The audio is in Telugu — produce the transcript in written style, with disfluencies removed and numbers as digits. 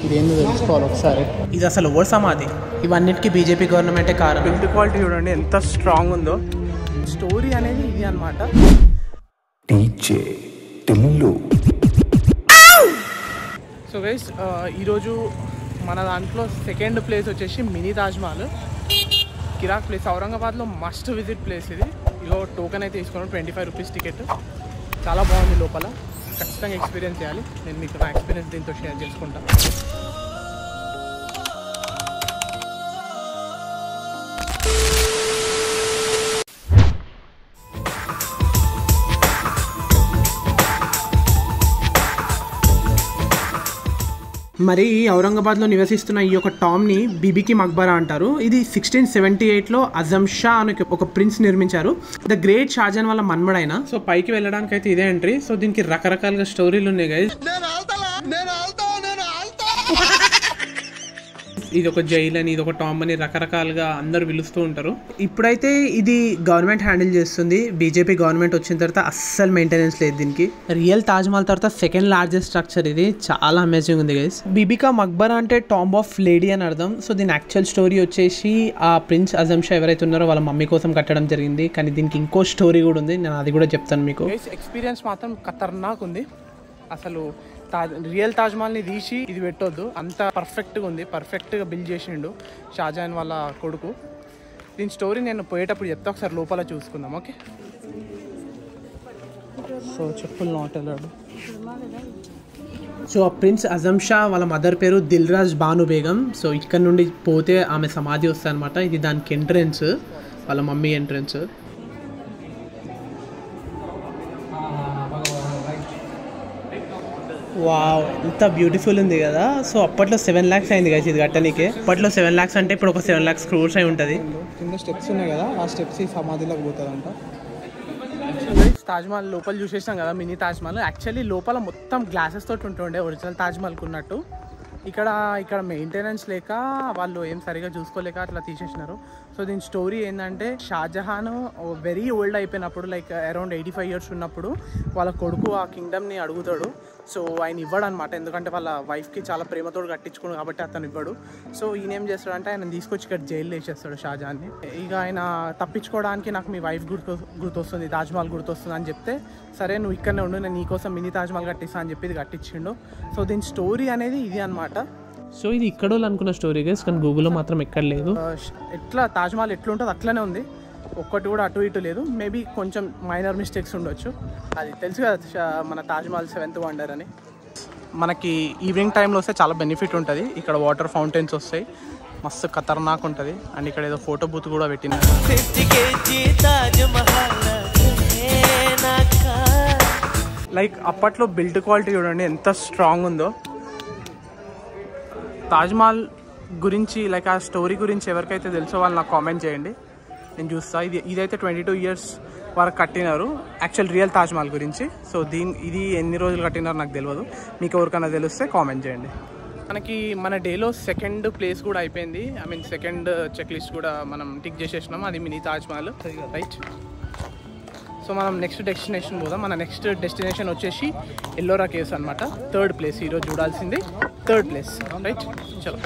ఇదేందో తెలుసుకోవాలి ఒకసారి. ఇది అసలు ఓ సమాధి. ఇవన్నిటికీ బీజేపీ గవర్నమెంటే కారణం. బిల్డ్ క్వాలిటీ చూడండి ఎంత స్ట్రాంగ్ ఉందో. స్టోరీ అనేది ఇది అనమాట. సో గైస్ ఈరోజు మన దాంట్లో సెకండ్ ప్లేస్ వచ్చేసి మినీ తాజ్మహల్. కిరాక్ ప్లేస్, ఔరంగాబాద్లో మస్ట్ విజిట్ ప్లేస్ ఇది. ఇగో టోకెన్ అయితే తీసుకున్నాను, 25 రూపీస్ టికెట్. చాలా బాగుంది లోపల, ఖచ్చితంగా ఎక్స్పీరియన్స్ చేయాలి. నేను మీకు నా ఎక్స్పీరియన్స్ దీంతో షేర్ చేసుకుంటాను. మరి ఔరంగాబాద్లో నివసిస్తున్న ఈ యొక్క టామ్ని బీబీకి మక్బరా అంటారు. ఇది 1678లో అజమ్ షా అనే ఒక ప్రిన్స్ నిర్మించారు. ద గ్రేట్ షాజహాన్ వాళ్ళ మన్మడైన. సో పైకి వెళ్ళడానికి అయితే ఇదే ఎంట్రీ. సో దీనికి రకరకాలుగా స్టోరీలు ఉన్నాయి గైస్. ఇది ఒక జైల్ అని, ఇది ఒక టామ్ అని రకరకాలుగా అందరు పిలుస్తూ ఉంటారు. ఇప్పుడైతే ఇది గవర్నమెంట్ హ్యాండిల్ చేస్తుంది. బీజేపీ గవర్నమెంట్ వచ్చిన తర్వాత అస్సలు మెయింటెనెన్స్ లేదు దీనికి. రియల్ తాజ్మహల్ తర్వాత సెకండ్ లార్జెస్ట్ స్ట్రక్చర్ ఇది. చాలా అమేజింగ్ ఉంది గైస్. బీబీకా మక్బరా అంటే టాంబ్ ఆఫ్ లేడీ అని అర్థం. సో దీని యాక్చువల్ స్టోరీ వచ్చేసి ఆ ప్రిన్స్ అజమ్ షా ఎవరైతే ఉన్నారో వాళ్ళ మమ్మీ కోసం కట్టడం జరిగింది. కానీ దీనికి ఇంకో స్టోరీ కూడా ఉంది, నేను అది కూడా చెప్తాను మీకు. ఎక్స్పీరియన్స్ మాత్రం ఖతర్నాక్ ఉంది. అసలు రియల్ తాజ్మహల్ని తీసి ఇది పెట్టొద్దు, అంత పర్ఫెక్ట్గా ఉంది. పర్ఫెక్ట్గా బిల్డ్ చేసిండు షాజహాన్ వాళ్ళ కొడుకు. దీని స్టోరీ నేను పోయేటప్పుడు చెప్తా, ఒకసారి లోపల చూసుకుందాం. ఓకే, సో చెప్పులు నాట్ అలౌడ్. సో ఆ ప్రిన్స్ అజమ్ షా వాళ్ళ మదర్ పేరు దిల్రాజ్ బాను బేగం. సో ఇక్కడ నుండి పోతే ఆమె సమాధి వస్తాయి అనమాట. ఇది దానికి ఎంట్రెన్స్, వాళ్ళ మమ్మీ ఎంట్రెన్స్. వావ్, ఎంత బ్యూటిఫుల్ ఉంది కదా. సో అప్పట్లో 7 lakhs అయింది కదా ఇది కట్టనీకే. అప్పట్లో 7 lakhs అంటే ఇప్పుడు ఒక 7 lakhs crores అయి ఉంటుంది. కింద స్టెప్స్ ఉన్నాయి కదా, ఆ స్టెప్స్ ఈ సమాధిలోకి పోతుందంట. తాజ్మహల్ లోపల చూసేసాం కదా, మినీ తాజ్మహల్. యాక్చువల్లీ లోపల మొత్తం గ్లాసెస్ తోటి ఉంటుండే ఒరిజినల్ తాజ్మహల్కి ఉన్నట్టు. ఇక్కడ మెయింటెనెన్స్ లేక వాళ్ళు ఏం సరిగా చూసుకోలేక అట్లా తీసేసినారు. సో దీని స్టోరీ ఏంటంటే, షాజహాన్ వెరీ ఓల్డ్ అయిపోయినప్పుడు, లైక్ అరౌండ్ 85 years ఉన్నప్పుడు వాళ్ళ కొడుకు ఆ కింగ్డమ్ని అడుగుతాడు. సో ఆయన ఇవ్వడు అనమాట, ఎందుకంటే వాళ్ళ వైఫ్కి చాలా ప్రేమతోడు కట్టించుకున్నాడు కాబట్టి అతను ఇవ్వడు. సో ఈయన ఏం చేస్తాడంటే ఆయన తీసుకొచ్చి ఇక్కడ జైల్లో వేసేస్తాడు షాజహాన్ని. ఇక ఆయన తప్పించుకోవడానికి, నాకు మీ వైఫ్ గుర్తొస్తుంది, తాజ్మహల్ గుర్తొస్తుంది అని చెప్తే, సరే నువ్వు ఇక్కడనే ఉండు, నేను నీకోసం మినీ తాజ్మహల్ కట్టిస్తా అని చెప్పి ఇది కట్టించిండు. సో దీని స్టోరీ అనేది ఇది అనమాట. సో ఇది ఇక్కడ అనుకున్న స్టోరీ గైస్, కానీ గూగుల్లో మాత్రం ఎక్కడ లేదు. ఎట్లా తాజ్మహల్ ఎట్లుంటుంది అట్లనే ఉంది, ఒక్కటి కూడా అటు ఇటు లేదు. మేబీ కొంచెం మైనర్ మిస్టేక్స్ ఉండొచ్చు, అది తెలుసు కదా మన తాజ్మహల్ 7th wonder అని. మనకి ఈవినింగ్ టైంలో వస్తే చాలా బెనిఫిట్ ఉంటుంది. ఇక్కడ వాటర్ ఫౌంటైన్స్ వస్తాయి, మస్తు ఖతర్నాక్ ఉంటుంది. అండ్ ఇక్కడ ఏదో ఫోటో బూత్ కూడా పెట్టినారు. లైక్ అప్పట్లో బిల్డ్ క్వాలిటీ చూడండి ఎంత స్ట్రాంగ్ ఉందో. తాజ్మహల్ గురించి, లైక్ ఆ స్టోరీ గురించి ఎవరికైతే తెలుసో వాళ్ళు నాకు కామెంట్ చేయండి, నేను చూస్తా. ఇదైతే 22 years వరకు కట్టినారు యాక్చువల్ రియల్ తాజ్మహల్ గురించి. సో ఇది ఎన్ని రోజులు కట్టినారో నాకు తెలియదు, మీకు ఎవరికైనా తెలిస్తే కామెంట్ చేయండి. మనకి మన డేలో సెకండ్ ప్లేస్ కూడా అయిపోయింది. I mean second check list కూడా మనం టిక్ చేసేసినాం, అది మినీ తాజ్మహల్, రైట్. సో మనం నెక్స్ట్ డెస్టినేషన్ పోదాం. మన నెక్స్ట్ డెస్టినేషన్ వచ్చేసి ఎల్లోరా కేవ్స్ అనమాట. 3rd place ఈరోజు చూడాల్సింది, 3rd place, రైట్. చలో.